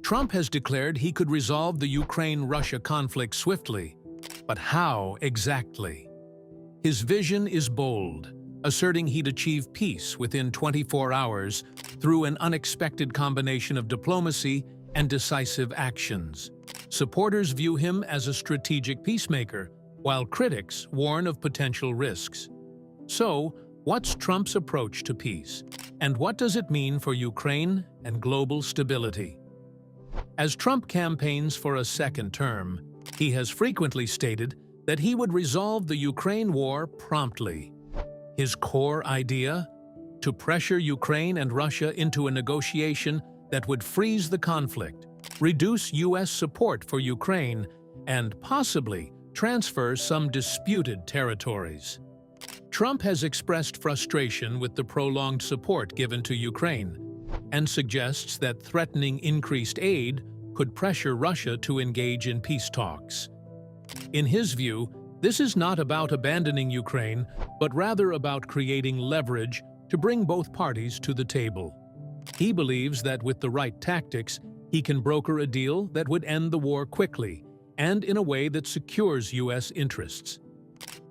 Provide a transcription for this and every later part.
Trump has declared he could resolve the Ukraine-Russia conflict swiftly, but how exactly? His vision is bold, asserting he'd achieve peace within 24 hours through an unexpected combination of diplomacy and decisive actions. Supporters view him as a strategic peacemaker, while critics warn of potential risks. So, what's Trump's approach to peace, and what does it mean for Ukraine and global stability? As Trump campaigns for a second term, he has frequently stated that he would resolve the Ukraine war promptly. His core idea? To pressure Ukraine and Russia into a negotiation that would freeze the conflict, reduce U.S. support for Ukraine, and possibly transfer some disputed territories. Trump has expressed frustration with the prolonged support given to Ukraine and suggests that threatening increased aid could pressure Russia to engage in peace talks. In his view, this is not about abandoning Ukraine, but rather about creating leverage to bring both parties to the table. He believes that with the right tactics, he can broker a deal that would end the war quickly and in a way that secures U.S. interests.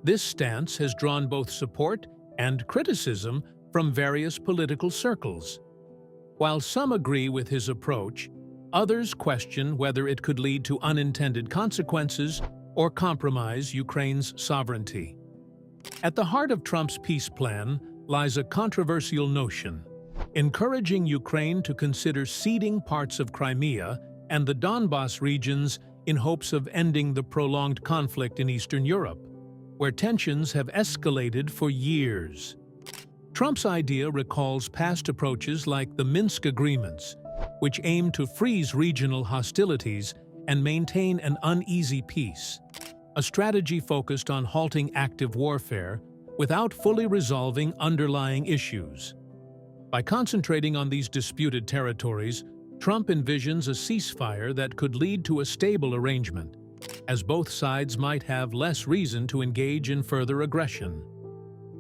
This stance has drawn both support and criticism from various political circles. While some agree with his approach, others question whether it could lead to unintended consequences or compromise Ukraine's sovereignty. At the heart of Trump's peace plan lies a controversial notion, encouraging Ukraine to consider ceding parts of Crimea and the Donbas regions in hopes of ending the prolonged conflict in Eastern Europe, where tensions have escalated for years. Trump's idea recalls past approaches like the Minsk agreements, which aim to freeze regional hostilities and maintain an uneasy peace, a strategy focused on halting active warfare without fully resolving underlying issues. By concentrating on these disputed territories, Trump envisions a ceasefire that could lead to a stable arrangement, as both sides might have less reason to engage in further aggression.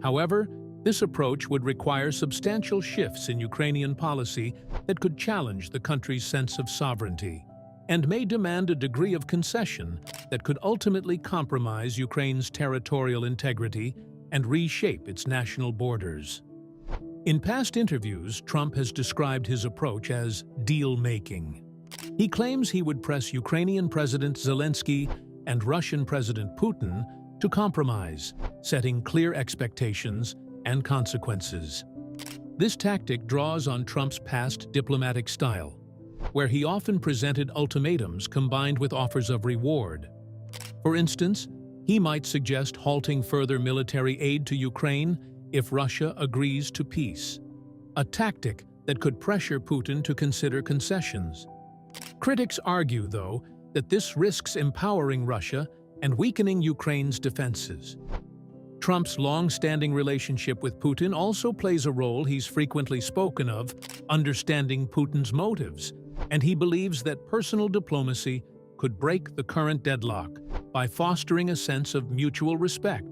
However, this approach would require substantial shifts in Ukrainian policy that could challenge the country's sense of sovereignty, and may demand a degree of concession that could ultimately compromise Ukraine's territorial integrity and reshape its national borders. In past interviews, Trump has described his approach as deal-making. He claims he would press Ukrainian President Zelensky and Russian President Putin to compromise, setting clear expectations and consequences. This tactic draws on Trump's past diplomatic style, where he often presented ultimatums combined with offers of reward. For instance, he might suggest halting further military aid to Ukraine if Russia agrees to peace, a tactic that could pressure Putin to consider concessions. Critics argue, though, that this risks empowering Russia and weakening Ukraine's defenses. Trump's long-standing relationship with Putin also plays a role. He's frequently spoken of understanding Putin's motives, and he believes that personal diplomacy could break the current deadlock by fostering a sense of mutual respect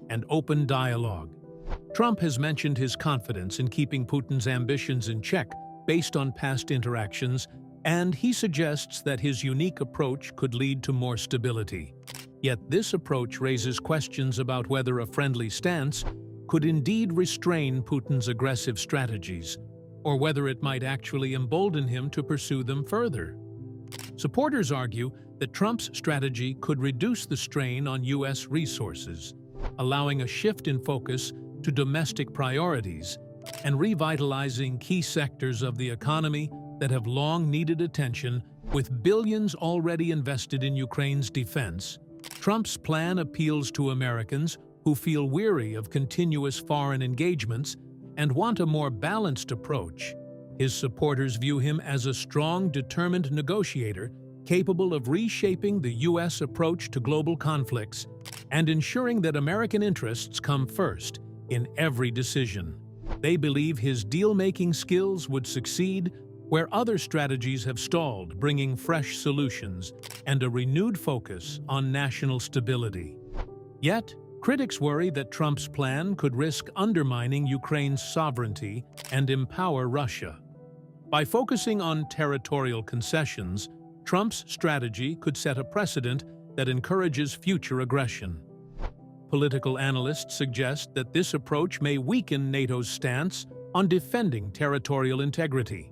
and open dialogue. Trump has mentioned his confidence in keeping Putin's ambitions in check based on past interactions, and he suggests that his unique approach could lead to more stability. Yet this approach raises questions about whether a friendly stance could indeed restrain Putin's aggressive strategies, or whether it might actually embolden him to pursue them further. Supporters argue that Trump's strategy could reduce the strain on U.S. resources, allowing a shift in focus to domestic priorities and revitalizing key sectors of the economy that have long needed attention. With billions already invested in Ukraine's defense, Trump's plan appeals to Americans who feel weary of continuous foreign engagements and want a more balanced approach. His supporters view him as a strong, determined negotiator capable of reshaping the U.S. approach to global conflicts and ensuring that American interests come first in every decision. They believe his deal-making skills would succeed where other strategies have stalled, bringing fresh solutions and a renewed focus on national stability. Yet, critics worry that Trump's plan could risk undermining Ukraine's sovereignty and empower Russia. By focusing on territorial concessions, Trump's strategy could set a precedent that encourages future aggression. Political analysts suggest that this approach may weaken NATO's stance on defending territorial integrity.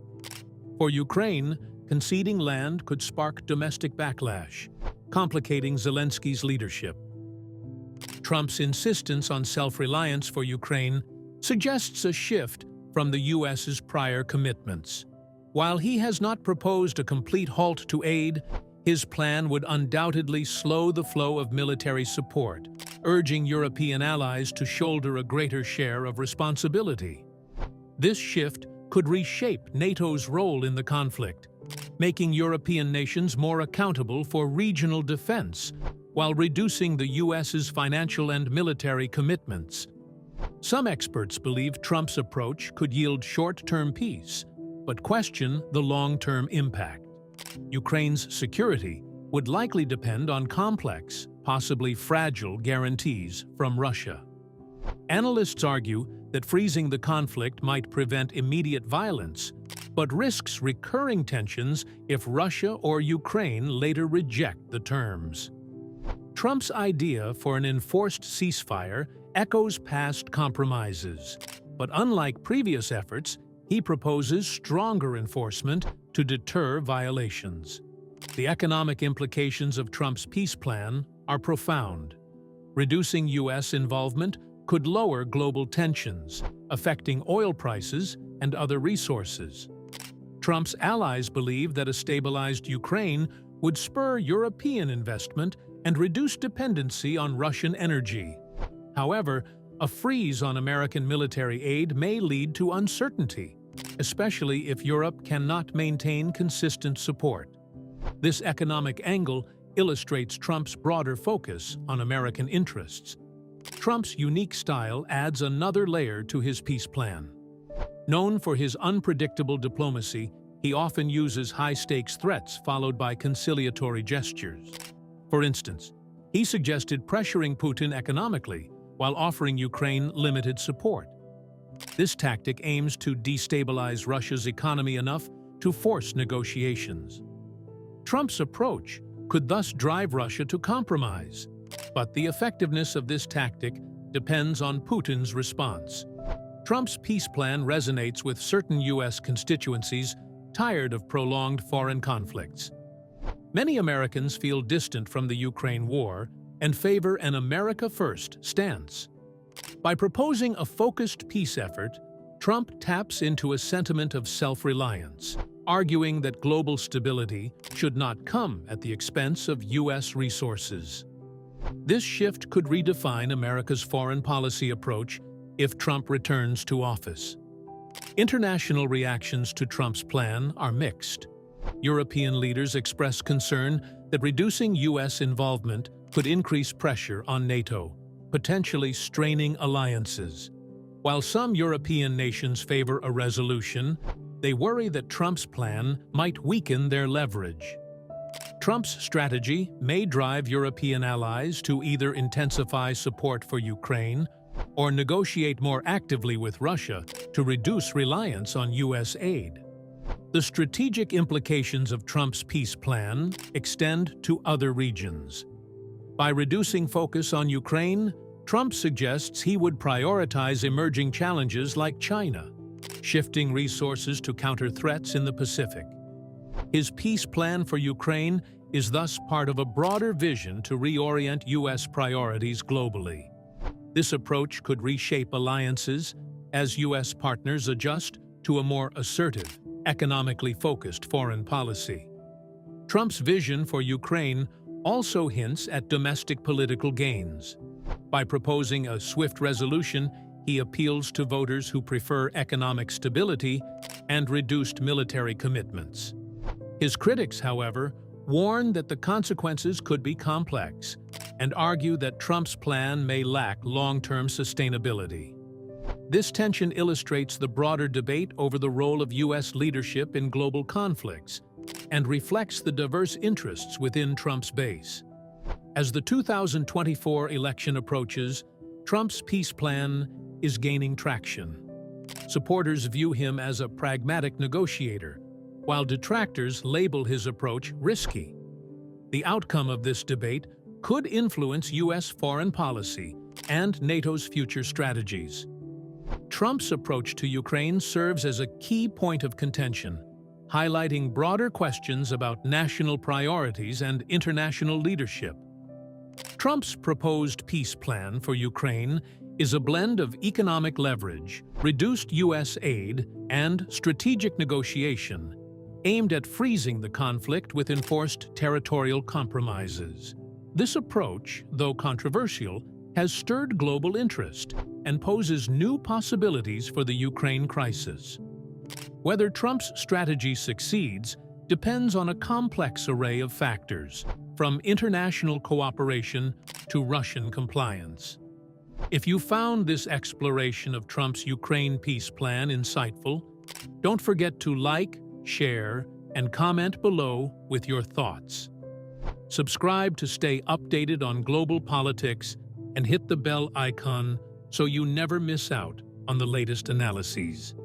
For Ukraine, conceding land could spark domestic backlash, complicating Zelensky's leadership. Trump's insistence on self-reliance for Ukraine suggests a shift from the U.S.'s prior commitments. While he has not proposed a complete halt to aid, his plan would undoubtedly slow the flow of military support, urging European allies to shoulder a greater share of responsibility. This shift could reshape NATO's role in the conflict, making European nations more accountable for regional defense, while reducing the U.S.'s financial and military commitments. Some experts believe Trump's approach could yield short-term peace, but question the long-term impact. Ukraine's security would likely depend on complex, possibly fragile guarantees from Russia. Analysts argue that freezing the conflict might prevent immediate violence, but risks recurring tensions if Russia or Ukraine later reject the terms. Trump's idea for an enforced ceasefire echoes past compromises, but unlike previous efforts, he proposes stronger enforcement to deter violations. The economic implications of Trump's peace plan are profound. Reducing U.S. involvement could lower global tensions, affecting oil prices and other resources. Trump's allies believe that a stabilized Ukraine would spur European investment and reduce dependency on Russian energy. However, a freeze on American military aid may lead to uncertainty, especially if Europe cannot maintain consistent support. This economic angle illustrates Trump's broader focus on American interests. Trump's unique style adds another layer to his peace plan. Known for his unpredictable diplomacy, he often uses high-stakes threats followed by conciliatory gestures. For instance, he suggested pressuring Putin economically while offering Ukraine limited support. This tactic aims to destabilize Russia's economy enough to force negotiations. Trump's approach could thus drive Russia to compromise, but the effectiveness of this tactic depends on Putin's response. Trump's peace plan resonates with certain U.S. constituencies tired of prolonged foreign conflicts. Many Americans feel distant from the Ukraine war and favor an America First stance. By proposing a focused peace effort, Trump taps into a sentiment of self-reliance, arguing that global stability should not come at the expense of U.S. resources. This shift could redefine America's foreign policy approach if Trump returns to office. International reactions to Trump's plan are mixed. European leaders express concern that reducing U.S. involvement could increase pressure on NATO, potentially straining alliances. While some European nations favor a resolution, they worry that Trump's plan might weaken their leverage. Trump's strategy may drive European allies to either intensify support for Ukraine or negotiate more actively with Russia to reduce reliance on U.S. aid. The strategic implications of Trump's peace plan extend to other regions. By reducing focus on Ukraine, Trump suggests he would prioritize emerging challenges like China, shifting resources to counter threats in the Pacific. His peace plan for Ukraine is thus part of a broader vision to reorient U.S. priorities globally. This approach could reshape alliances as U.S. partners adjust to a more assertive, economically focused foreign policy. Trump's vision for Ukraine also hints at domestic political gains. By proposing a swift resolution, he appeals to voters who prefer economic stability and reduced military commitments. His critics, however, warn that the consequences could be complex and argue that Trump's plan may lack long-term sustainability. This tension illustrates the broader debate over the role of U.S. leadership in global conflicts and reflects the diverse interests within Trump's base. As the 2024 election approaches, Trump's peace plan is gaining traction. Supporters view him as a pragmatic negotiator, while detractors label his approach risky. The outcome of this debate could influence U.S. foreign policy and NATO's future strategies. Trump's approach to Ukraine serves as a key point of contention, highlighting broader questions about national priorities and international leadership. Trump's proposed peace plan for Ukraine is a blend of economic leverage, reduced U.S. aid, and strategic negotiation, aimed at freezing the conflict with enforced territorial compromises. This approach, though controversial, has stirred global interest and poses new possibilities for the Ukraine crisis. Whether Trump's strategy succeeds depends on a complex array of factors, from international cooperation to Russian compliance. If you found this exploration of Trump's Ukraine peace plan insightful, don't forget to like, share, and comment below with your thoughts. Subscribe to stay updated on global politics and hit the bell icon so you never miss out on the latest analyses.